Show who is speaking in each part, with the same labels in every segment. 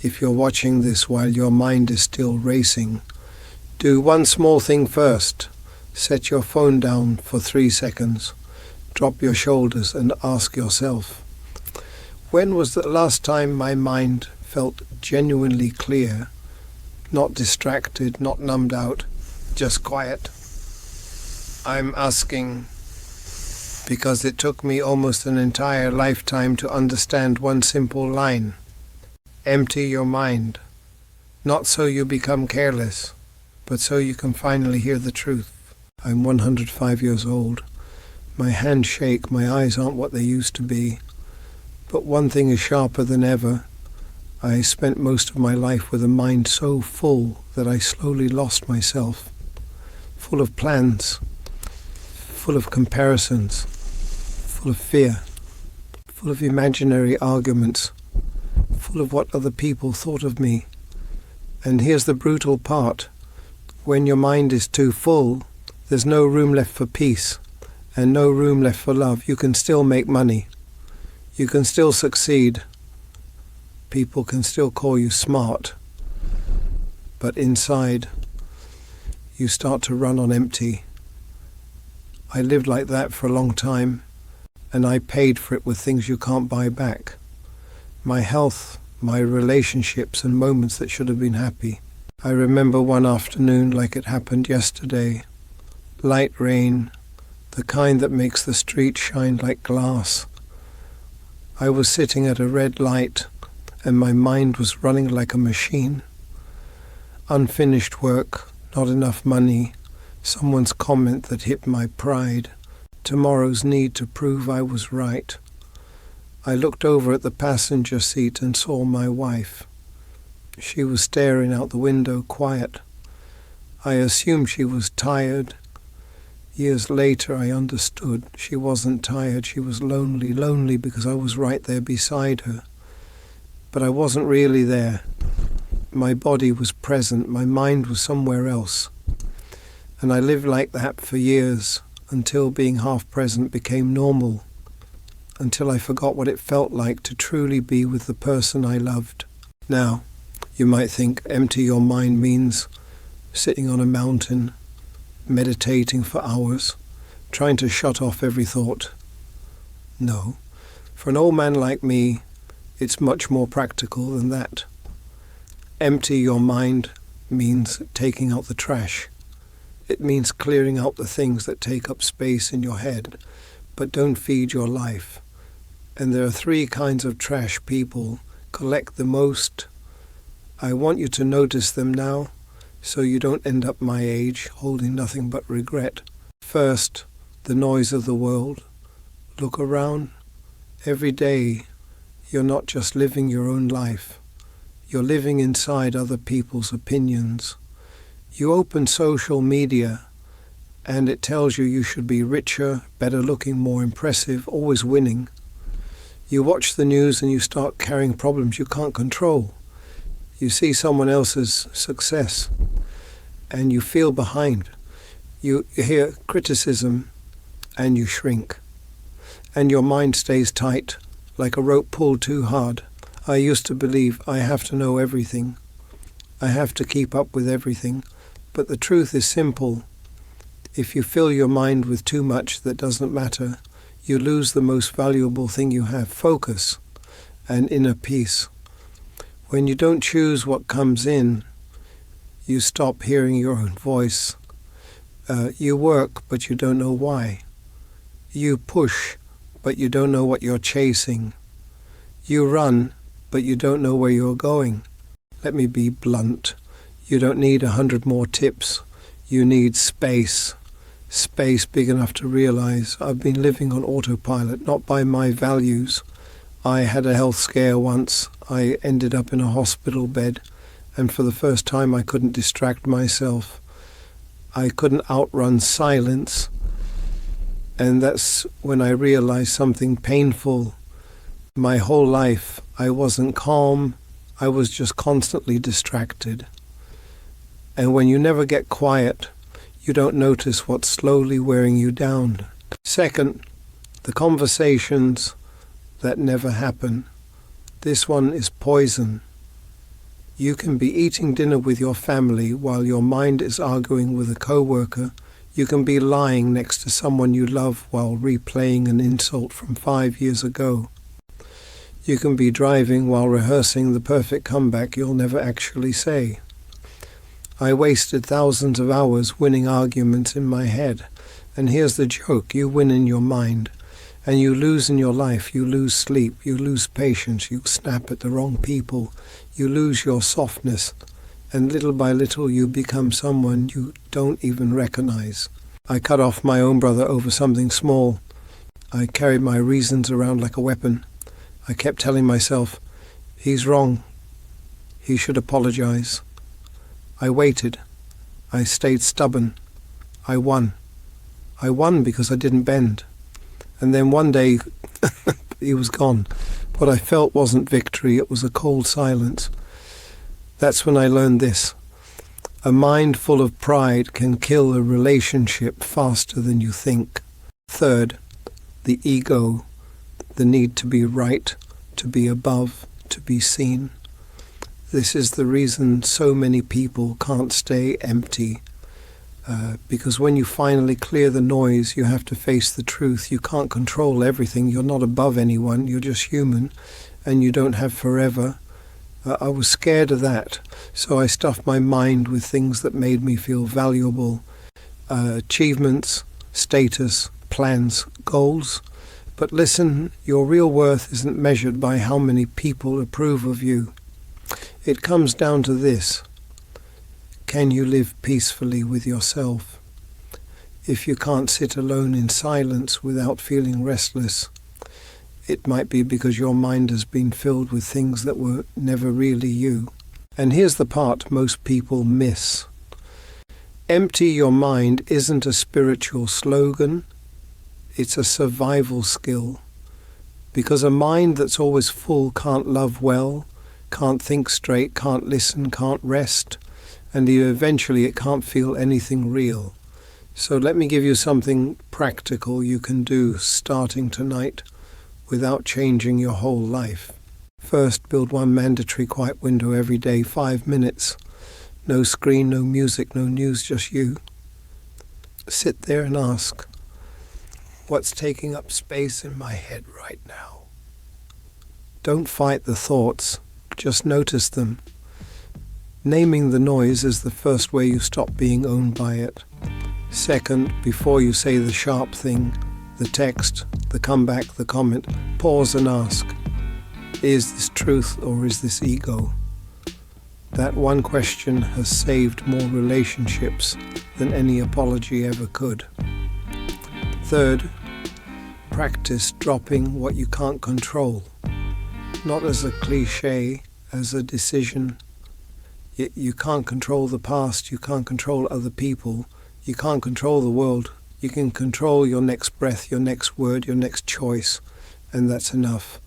Speaker 1: If you're watching this while your mind is still racing, do one small thing first. Set your phone down for 3 seconds. Drop your shoulders and ask yourself, when was the last time my mind felt genuinely clear, not distracted, not numbed out, just quiet? I'm asking because it took me almost an entire lifetime to understand one simple line. Empty your mind, not so you become careless, but so you can finally hear the truth. I'm 105 years old. My hands shake, my eyes aren't what they used to be. But one thing is sharper than ever. I spent most of my life with a mind so full that I slowly lost myself. Full of plans, full of comparisons, full of fear, full of imaginary arguments, full of what other people thought of me. And here's the brutal part. When your mind is too full, there's no room left for peace and no room left for love. You can still make money. You can still succeed. People can still call you smart. But inside, you start to run on empty. I lived like that for a long time, and I paid for it with things you can't buy back. My health, my relationships, and moments that should have been happy. I remember one afternoon like it happened yesterday. Light rain, the kind that makes the street shine like glass. I was sitting at a red light, and my mind was running like a machine. Unfinished work, not enough money, someone's comment that hit my pride, tomorrow's need to prove I was right. I looked over at the passenger seat and saw my wife. She was staring out the window, quiet. I assumed she was tired. Years later I understood she wasn't tired, she was lonely because I was right there beside her. But I wasn't really there. My body was present, my mind was somewhere else. And I lived like that for years, until being half present became normal, until I forgot what it felt like to truly be with the person I loved. Now, you might think empty your mind means sitting on a mountain, meditating for hours, trying to shut off every thought. No, for an old man like me, it's much more practical than that. Empty your mind means taking out the trash. It means clearing out the things that take up space in your head, but don't feed your life. And there are 3 kinds of trash people collect the most. I want you to notice them now, so you don't end up my age holding nothing but regret. First, the noise of the world. Look around. Every day, you're not just living your own life. You're living inside other people's opinions. You open social media, and it tells you should be richer, better looking, more impressive, always winning. You watch the news and you start carrying problems you can't control. You see someone else's success, and you feel behind. You hear criticism, and you shrink. And your mind stays tight, like a rope pulled too hard. I used to believe I have to know everything. I have to keep up with everything. But the truth is simple. If you fill your mind with too much that doesn't matter, you lose the most valuable thing you have, focus and inner peace. When you don't choose what comes in, you stop hearing your own voice. You work, but you don't know why. You push, but you don't know what you're chasing. You run, but you don't know where you're going. Let me be blunt. You don't need 100 more tips. You need space. Space big enough to realize I've been living on autopilot, not by my values. I had a health scare once. I ended up in a hospital bed, and for the first time I couldn't distract myself. I couldn't outrun silence, and that's when I realized something painful. My whole life I wasn't calm. I was just constantly distracted. And when you never get quiet, you don't notice what's slowly wearing you down. Second, the conversations that never happen. This one is poison. You can be eating dinner with your family while your mind is arguing with a co-worker. You can be lying next to someone you love while replaying an insult from 5 years ago. You can be driving while rehearsing the perfect comeback you'll never actually say. I wasted thousands of hours winning arguments in my head. And here's the joke: you win in your mind. And you lose in your life. You lose sleep. You lose patience. You snap at the wrong people. You lose your softness. And little by little you become someone you don't even recognize. I cut off my own brother over something small. I carried my reasons around like a weapon. I kept telling myself, he's wrong. He should apologize. I waited. I stayed stubborn. I won. I won because I didn't bend. And then one day, he was gone. What I felt wasn't victory, it was a cold silence. That's when I learned this. A mind full of pride can kill a relationship faster than you think. Third, the ego, the need to be right, to be above, to be seen. This is the reason so many people can't stay empty. Because when you finally clear the noise, you have to face the truth. You can't control everything. You're not above anyone. You're just human, and you don't have forever. I was scared of that, so I stuffed my mind with things that made me feel valuable. Achievements, status, plans, goals. But listen, your real worth isn't measured by how many people approve of you. It comes down to this. Can you live peacefully with yourself? If you can't sit alone in silence without feeling restless, it might be because your mind has been filled with things that were never really you. And here's the part most people miss. Empty your mind isn't a spiritual slogan, it's a survival skill. Because a mind that's always full can't love well, can't think straight, can't listen, can't rest, and eventually it can't feel anything real. So let me give you something practical you can do starting tonight without changing your whole life. First, build one mandatory quiet window every day, 5 minutes. No screen, no music, no news, just you. Sit there and ask, what's taking up space in my head right now? Don't fight the thoughts, just notice them. Naming the noise is the first way you stop being owned by it. Second, before you say the sharp thing, the text, the comeback, the comment, pause and ask, is this truth or is this ego? That one question has saved more relationships than any apology ever could. Third, practice dropping what you can't control. Not as a cliche, as a decision. You can't control the past, you can't control other people, you can't control the world. You can control your next breath, your next word, your next choice, and that's enough.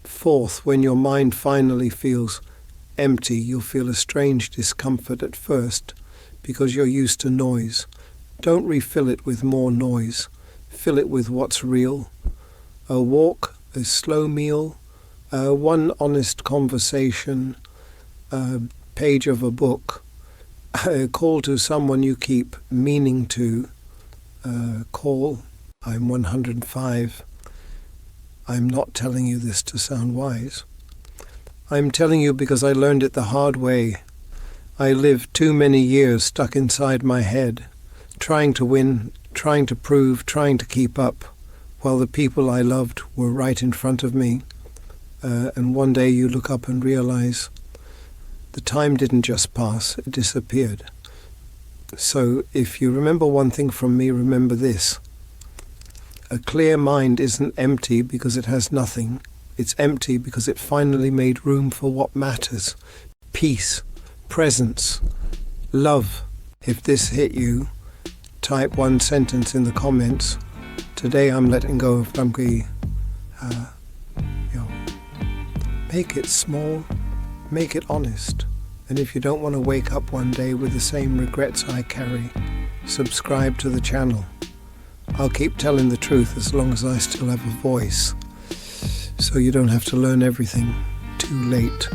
Speaker 1: Fourth, when your mind finally feels empty, you'll feel a strange discomfort at first because you're used to noise. Don't refill it with more noise. Fill it with what's real. A walk, a slow meal, one honest conversation, page of a book, a call to someone you keep meaning to call. I'm 105. I'm not telling you this to sound wise. I'm telling you because I learned it the hard way. I lived too many years stuck inside my head, trying to win, trying to prove, trying to keep up, while the people I loved were right in front of me. And one day you look up and realize the time didn't just pass, it disappeared. So if you remember one thing from me, remember this. A clear mind isn't empty because it has nothing. It's empty because it finally made room for what matters. Peace, presence, love. If this hit you, type one sentence in the comments. Today I'm letting go of Dhamki. Make it small, make it honest. And if you don't want to wake up one day with the same regrets I carry, subscribe to the channel. I'll keep telling the truth as long as I still have a voice, so you don't have to learn everything too late.